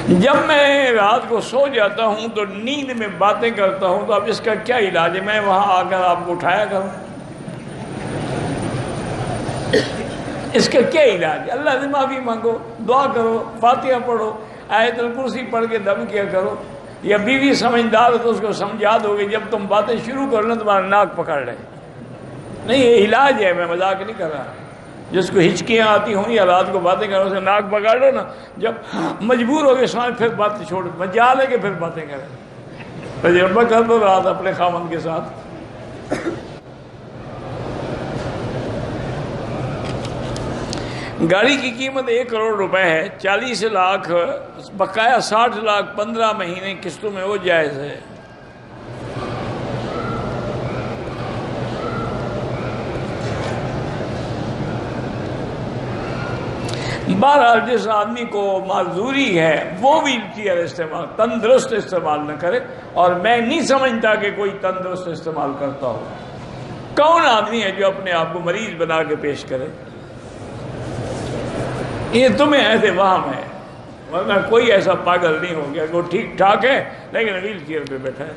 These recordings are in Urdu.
جب میں رات کو سو جاتا ہوں تو نیند میں باتیں کرتا ہوں، تو اب اس کا کیا علاج ہے؟ میں وہاں آ کر آپ کو اٹھایا کروں؟ اس کا کیا علاج ہے؟ اللہ سے معافی مانگو، دعا کرو، فاتحہ پڑھو، آیت الکرسی پڑھ کے دم کیا کرو، یا بیوی سمجھدار ہو تو اس کو سمجھا دو گے جب تم باتیں شروع کر لیں تمہارا ناک پکڑ لے۔ نہیں، یہ علاج ہے، میں مذاق نہیں کر رہا۔ جس کو ہچکیاں آتی ہوں یا رات کو باتیں کرو اسے ناک پکڑ لو نا، جب مجبور ہو گئے سمجھ پھر باتیں چھوڑ، مجال ہے کہ پھر باتیں کریں۔ تجربہ کر دو رات اپنے خاوند کے ساتھ۔ گاڑی کی قیمت 1 کروڑ روپے ہے، 40 لاکھ بقایا 60 لاکھ 15 مہینے قسطوں میں، وہ جائز ہے؟ بہرحال جس آدمی کو معذوری ہے وہ ویل چیئر استعمال، تندرست استعمال نہ کرے، اور میں نہیں سمجھتا کہ کوئی تندرست استعمال کرتا ہو۔ کون آدمی ہے جو اپنے آپ کو مریض بنا کے پیش کرے؟ یہ تمہیں ایسے وہم ہے، ورنہ کوئی ایسا پاگل نہیں ہو گیا کہ وہ ٹھیک ٹھاک ہے لیکن ویل چیئر پہ بیٹھا ہے۔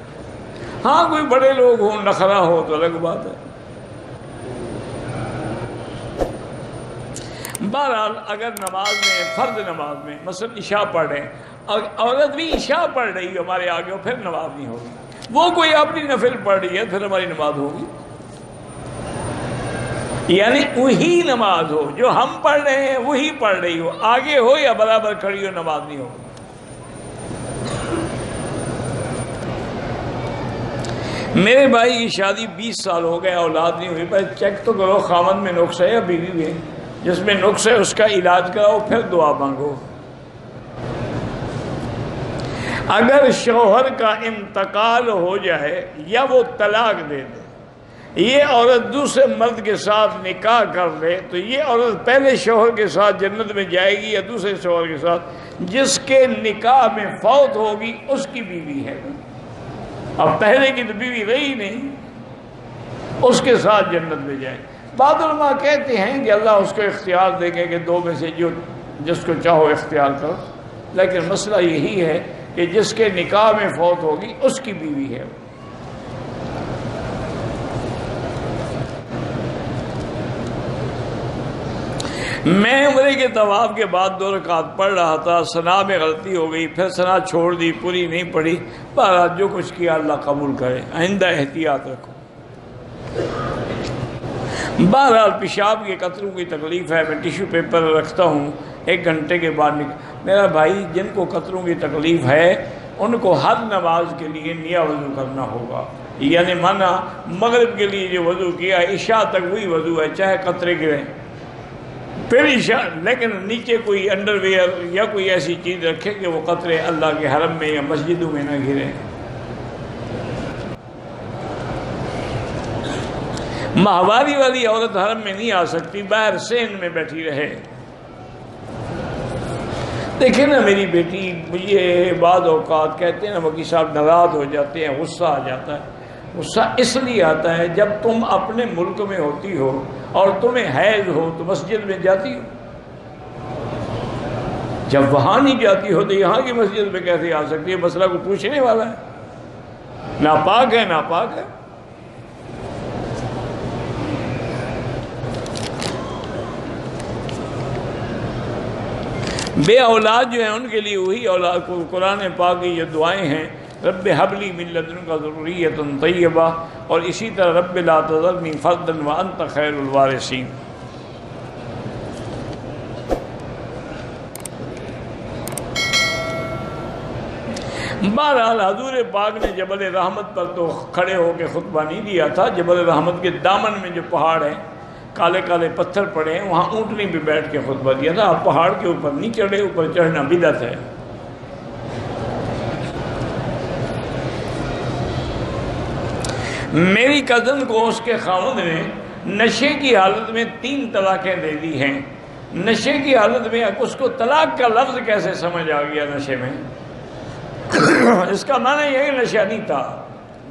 ہاں کوئی بڑے لوگ ہوں، نخرا ہو تو الگ بات ہے۔ بہرحال اگر نماز میں، فرض نماز میں مثلا عشاء پڑھ رہے ہیں، اور عورت بھی عشاء پڑھ رہی ہے ہمارے آگے، پھر نماز نہیں ہوگی۔ وہ کوئی اپنی نفل پڑھ رہی ہے پھر ہماری نماز ہوگی؟ یعنی وہی نماز ہو جو ہم پڑھ رہے ہیں، وہی پڑھ رہی ہو، آگے ہو یا برابر کھڑی ہو، نماز نہیں ہوگی۔ میرے بھائی کی شادی 20 سال ہو گئے، اولاد نہیں ہوئی، پہلے چیک تو کرو خاوند میں نقص ہے یا بیوی میں۔ جس میں نقص ہے اس کا علاج کراؤ، پھر دعا مانگو۔ اگر شوہر کا انتقال ہو جائے یا وہ طلاق دے دے، یہ عورت دوسرے مرد کے ساتھ نکاح کر لے، تو یہ عورت پہلے شوہر کے ساتھ جنت میں جائے گی یا دوسرے شوہر کے ساتھ؟ جس کے نکاح میں فوت ہوگی اس کی بیوی ہے، اب پہلے کی تو بیوی رہی نہیں، اس کے ساتھ جنت میں جائے۔ بعض علماء کہتے ہیں کہ اللہ اس کو اختیار دے گے کہ 2 میں سے جس کو چاہو اختیار کرو، لیکن مسئلہ یہی ہے کہ جس کے نکاح میں فوت ہوگی اس کی بیوی ہے۔ میں عمرے کے طواف کے بعد 2 رکعت پڑھ رہا تھا، ثنا میں غلطی ہو گئی، پھر ثنا چھوڑ دی، پوری نہیں پڑھی۔ بہرحال جو کچھ کیا اللہ قبول کرے، آئندہ احتیاط رکھو۔ بہرحال پیشاب کے قطروں کی تکلیف ہے، میں ٹیشو پیپر رکھتا ہوں، 1 گھنٹے کے بعد میرا بھائی جن کو قطروں کی تکلیف ہے ان کو ہر نماز کے لیے نیا وضو کرنا ہوگا، یعنی مانا مغرب کے لیے جو وضو کیا عشاء تک وہی وضو ہے، چاہے قطرے گریں پھر عشاء، لیکن نیچے کوئی انڈر ویئر یا کوئی ایسی چیز رکھے کہ وہ قطرے اللہ کے حرم میں یا مسجدوں میں نہ گریں۔ ماہواری والی عورت حرم میں نہیں آ سکتی، باہر سین میں بیٹھی رہے۔ دیکھیں نا میری بیٹی، مجھے بعض اوقات کہتے ہیں نا وکیل صاحب ناراض ہو جاتے ہیں، غصہ آ جاتا ہے۔ غصہ اس لیے آتا ہے جب تم اپنے ملک میں ہوتی ہو اور تمہیں حیض ہو تو مسجد میں جاتی ہو، جب وہاں نہیں جاتی ہو تو یہاں کی مسجد میں کیسے آ سکتی ہے؟ مسئلہ کو پوچھنے والا ہے، ناپاک ہے، ناپاک ہے۔ بے اولاد جو ہیں ان کے لیے وہی اولاد کو قرآن پاک کی جو دعائیں ہیں، رب حب لی من لدنک ذریۃ طیبہ، اور اسی طرح رب لا تذرنی فردا وانت خیر الوارثین۔ بہرحال حضور پاک نے جبل رحمت پر تو کھڑے ہو کے خطبہ نہیں دیا تھا، جبل رحمت کے دامن میں جو پہاڑ ہیں، کالے کالے پتھر پڑے ہیں، وہاں اونٹنی پہ بیٹھ کے خطبہ دیا تھا۔ آپ پہاڑ کے اوپر نہیں چڑھے، اوپر چڑھنا بدعت ہے۔ میری کزن کو اس کے خاوند نے نشے کی حالت میں 3 طلاقیں دے دی ہیں۔ نشے کی حالت میں اس کو طلاق کا لفظ کیسے سمجھ آ گیا نشے میں؟ اس کا معنی یہ نشہ نہیں تھا،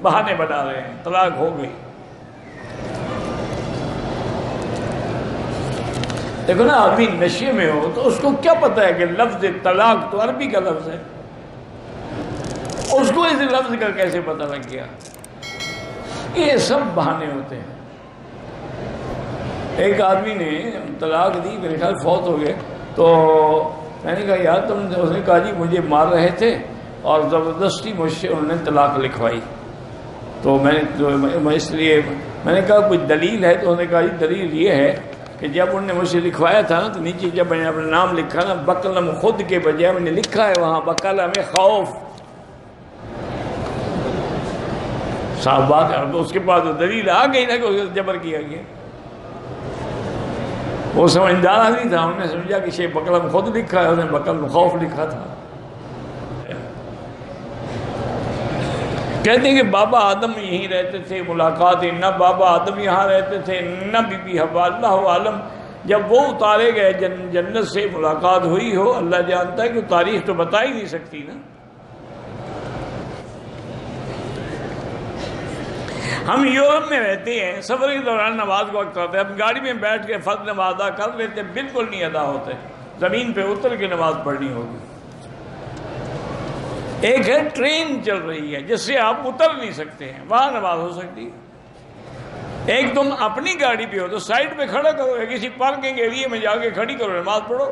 بہانے بنا رہے ہیں، طلاق ہو گئی۔ دیکھو نا، آدمی نشے میں ہو تو اس کو کیا پتہ ہے کہ لفظ طلاق تو عربی کا لفظ ہے، اس کو اس لفظ کا کیسے پتہ لگ گیا؟ یہ سب بہانے ہوتے ہیں۔ ایک آدمی نے طلاق دی، میرے خیال فوت ہو گئے، تو میں نے کہا یار تم، اس نے کہا جی مجھے مار رہے تھے اور زبردستی مجھ سے انہوں نے طلاق لکھوائی، تو میں اس لیے میں نے کہا کوئی دلیل ہے؟ تو انہوں نے کہا جی دلیل یہ ہے کہ جب انہوں نے مجھ سے لکھوایا تھا نا، تو نیچے جب میں نے اپنا نام لکھا نا، بقلم خود کے بجائے میں نے لکھا ہے وہاں بقلم خوف، صاحب بات ہے۔ تو اس کے بعد دلیل آ گئی نا کہ اس کو جبر کیا گیا۔ وہ سمجھدار آدمی تھا، انہوں نے سمجھا کہ شیخ بقلم خود لکھا ہے، انہوں نے بقلم خوف لکھا تھا۔ کہتے ہیں کہ بابا آدم یہیں رہتے تھے، ملاقات نہ بابا آدم یہاں رہتے تھے نہ بی بی حوا، اللہ عالم جب وہ اتارے گئے جنت سے ملاقات ہوئی ہو، اللہ جانتا ہے کہ تاریخ تو بتا ہی نہیں سکتی نا۔ ہم یورپ میں رہتے ہیں، سفر کے دوران نماز کو وقت کرتے ہیں، ہم گاڑی میں بیٹھ کے فرض نماز ادا کر لیتے، بالکل نہیں ادا ہوتے، زمین پہ اتر کے نماز پڑھنی ہوگی۔ ایک ہے ٹرین چل رہی ہے جس سے آپ اتر نہیں سکتے ہیں، وہاں نماز ہو سکتی ہے۔ ایک تم اپنی گاڑی پہ ہو تو سائڈ پہ کھڑا کرو، یا کسی پارکنگ ایریے میں جا کے کھڑی کرو، نماز پڑھو۔